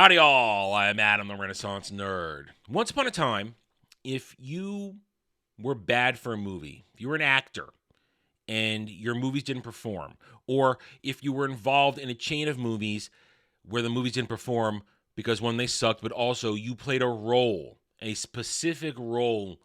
Howdy all, I'm Adam the Renaissance Nerd. Once upon a time, if you were bad for a movie, if you were an actor and your movies didn't perform, or if you were involved in a chain of movies where the movies didn't perform because one, they sucked, but also you played a role, a specific role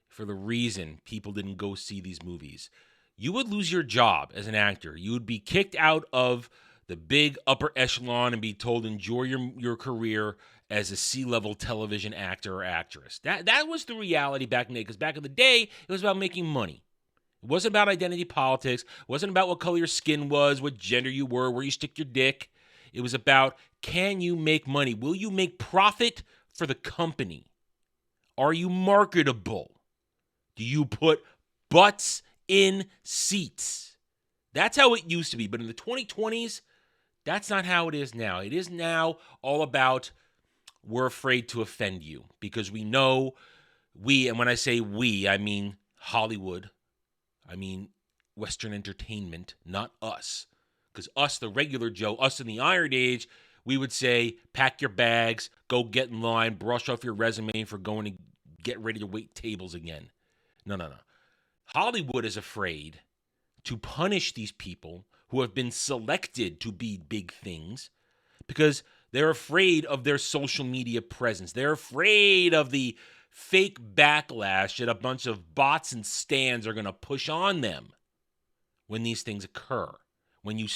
for the reason people didn't go see these movies, you would lose your job as an actor. You would be kicked out of the big upper echelon and be told enjoy your career as a C-level television actor or actress. That was the reality back in the day, because back in the day, it was about making money. It wasn't about identity politics. It wasn't about what color your skin was, what gender you were, where you stick your dick. It was about, can you make money? Will you make profit for the company? Are you marketable? Do you put butts in seats? That's how it used to be. But in the 2020s, that's not how it is now. It is now all about, we're afraid to offend you because we know and when I say we, I mean Hollywood. I mean Western entertainment, not us. Because us, the regular Joe, us in the Iron Age, we would say, pack your bags, go get in line, brush off your resume for going to get ready to wait tables again. No. Hollywood is afraid to punish these people who have been selected to be big things because they're afraid of their social media presence. They're afraid of the fake backlash that a bunch of bots and stands are going to push on them when these things occur. When you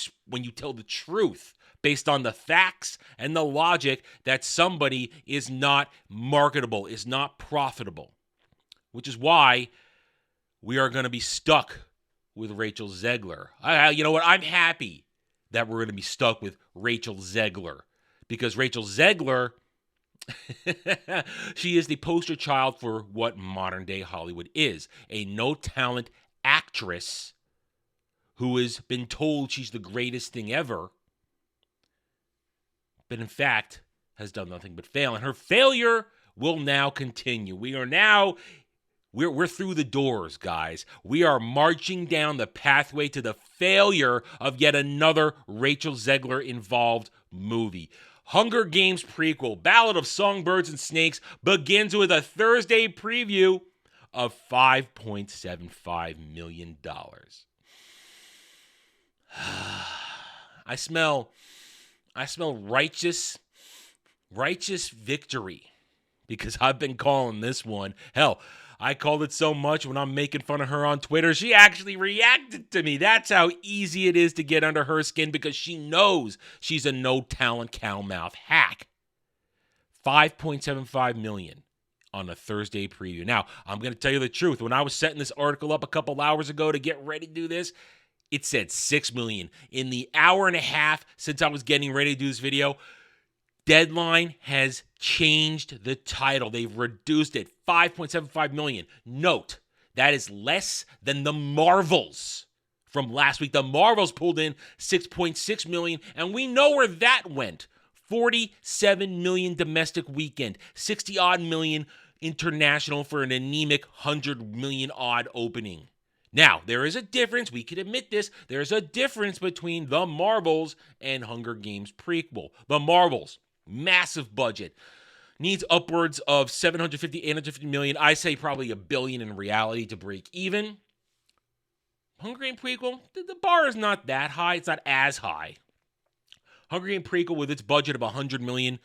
tell the truth based on the facts and the logic that somebody is not marketable, is not profitable. Which is why we are going to be stuck with Rachel Zegler. You know what? I'm happy that we're going to be stuck with Rachel Zegler because Rachel Zegler, she is the poster child for what modern day Hollywood is. A no-talent actress who has been told she's the greatest thing ever, but in fact has done nothing but fail. And her failure will now continue. We're through the doors, guys. We are marching down the pathway to the failure of yet another Rachel Zegler-involved movie. Hunger Games prequel, Ballad of Songbirds and Snakes, begins with a Thursday preview of $5.75 million. I smell righteous victory because I've been calling this one. Hell, I called it so much when I'm making fun of her on Twitter, she actually reacted to me. That's how easy it is to get under her skin because she knows she's a no-talent cow-mouth hack. $5.75 million on a Thursday preview. Now, I'm going to tell you the truth. When I was setting this article up a couple hours ago to get ready to do this, it said $6 million. In the hour and a half since I was getting ready to do this video, Deadline has changed the title. They've reduced it, $5.75 million. Note, that is less than the Marvels from last week. The Marvels pulled in $6.6 million, and we know where that went. $47 million domestic weekend, $60-odd million international for an anemic $100 million-odd opening. Now, there is a difference. We can admit this. There's a difference between The Marvels and Hunger Games prequel. The Marvels, massive budget, needs upwards of $750, $850 million. I say probably $1 billion in reality to break even. Hunger Games prequel, the bar is not that high. It's not as high. Hunger Games prequel with its budget of $100 million,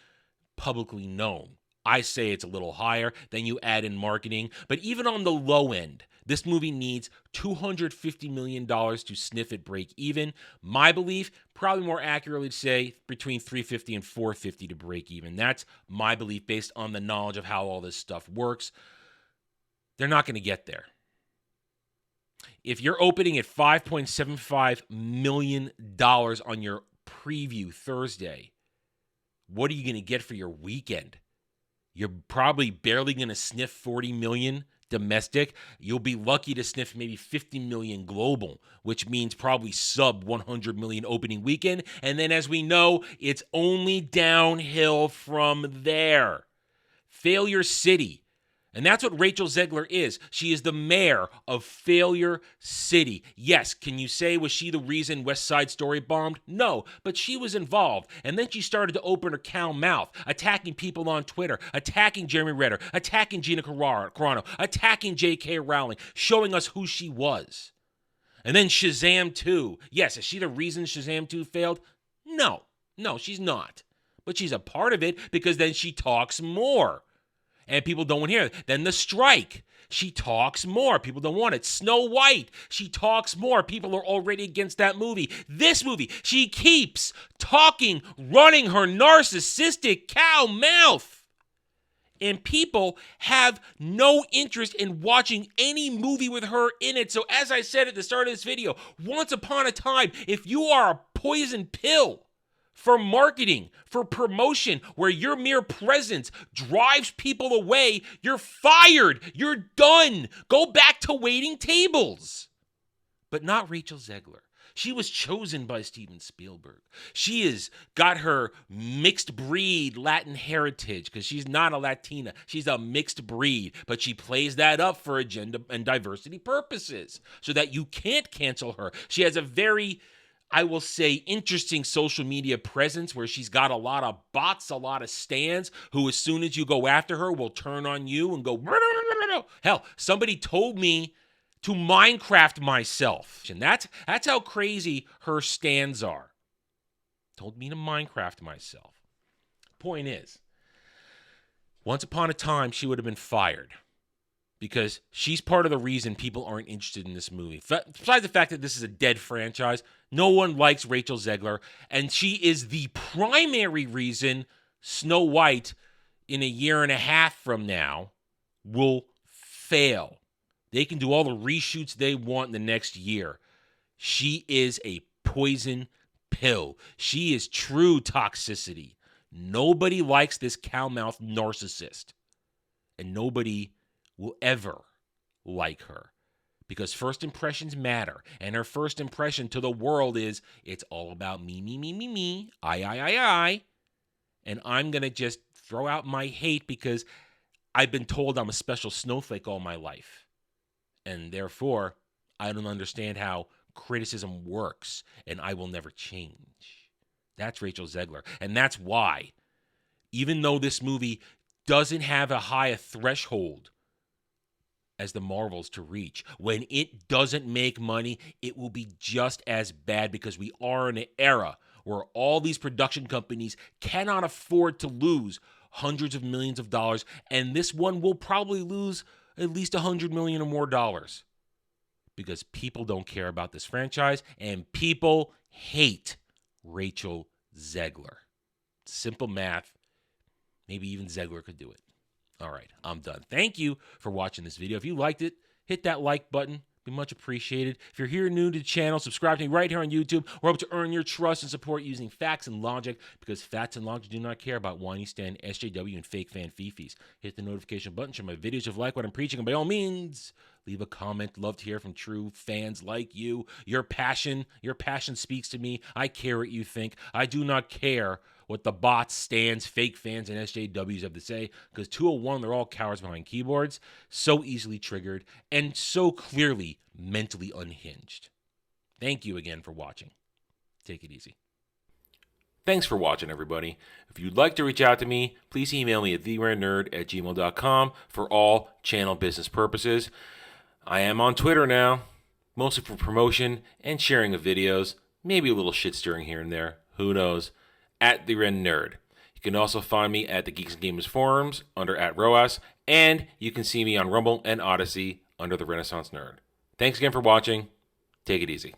publicly known. I say it's a little higher. Then you add in marketing. But even on the low end, this movie needs $250 million to sniff at break even. My belief, probably more accurately to say between $350 and $450 to break even. That's my belief based on the knowledge of how all this stuff works. They're not going to get there. If you're opening at $5.75 million on your preview Thursday, what are you going to get for your weekend? You're probably barely going to sniff $40 million domestic. You'll be lucky to sniff maybe $50 million global, which means probably sub $100 million opening weekend. And then, as we know, it's only downhill from there. Failure City, And that's what Rachel Zegler is. She is the mayor of Failure City. Yes, can you say, was she the reason West Side Story bombed? No, but she was involved. And then she started to open her cow mouth, attacking people on Twitter, attacking Jeremy Renner, attacking Gina Carano, attacking J.K. Rowling, showing us who she was. And then Shazam 2. Yes, is she the reason Shazam 2 failed? No, she's not. But she's a part of it because then she talks more. And people don't want to hear it. Then the strike. She talks more. People don't want it. Snow White. She talks more. People are already against that movie. This movie, she keeps talking, running her narcissistic cow mouth. And people have no interest in watching any movie with her in it. So as I said at the start of this video, once upon a time, if you are a poison pill for marketing, for promotion, where your mere presence drives people away, you're fired. You're done. Go back to waiting tables. But not Rachel Zegler. She was chosen by Steven Spielberg. She has got her mixed breed Latin heritage because she's not a Latina. She's a mixed breed, but she plays that up for agenda and diversity purposes so that you can't cancel her. She has a very, I will say, interesting social media presence where she's got a lot of bots, a lot of stans who, as soon as you go after her, will turn on you and go, hell, somebody told me to Minecraft myself. And that's how crazy her stans are. Told me to Minecraft myself. Point is, once upon a time, she would have been fired because she's part of the reason people aren't interested in this movie. Besides the fact that this is a dead franchise, no one likes Rachel Zegler, and she is the primary reason Snow White, in a year and a half from now, will fail. They can do all the reshoots they want in the next year. She is a poison pill. She is true toxicity. Nobody likes this cow-mouth narcissist. And nobody will ever like her. Because first impressions matter. And her first impression to the world is, it's all about me, me, me, me, me. I. And I'm going to just throw out my hate because I've been told I'm a special snowflake all my life. And therefore, I don't understand how criticism works, and I will never change. That's Rachel Zegler. And that's why, even though this movie doesn't have a high threshold as the Marvels to reach, when it doesn't make money, it will be just as bad because we are in an era where all these production companies cannot afford to lose hundreds of millions of dollars, and this one will probably lose at least $100 million or more dollars because people don't care about this franchise and people hate Rachel Zegler. Simple math. Maybe even Zegler could do it. All right, I'm done. Thank you for watching this video. If you liked it, hit that like button. Be much appreciated. If you're here new to the channel, subscribe to me right here on YouTube. We're up to earn your trust and support using facts and logic because facts and logic do not care about whiny Stan, SJW, and fake fan fifis. Hit the notification button, share my videos if you like what I'm preaching, and by all means, leave a comment. Love to hear from true fans like you. Your passion speaks to me. I care what you think. I do not care what the bots, stands, fake fans, and SJWs have to say, because 201, they're all cowards behind keyboards, so easily triggered, and so clearly mentally unhinged. Thank you again for watching. Take it easy. Thanks for watching, everybody. If you'd like to reach out to me, please email me at theranernerd@gmail.com for all channel business purposes. I am on Twitter now, mostly for promotion and sharing of videos, maybe a little shit stirring here and there, who knows, at The Ren Nerd. You can also find me at the Geeks and Gamers forums under @ROAS, and you can see me on Rumble and Odyssey under The Renaissance Nerd. Thanks again for watching. Take it easy.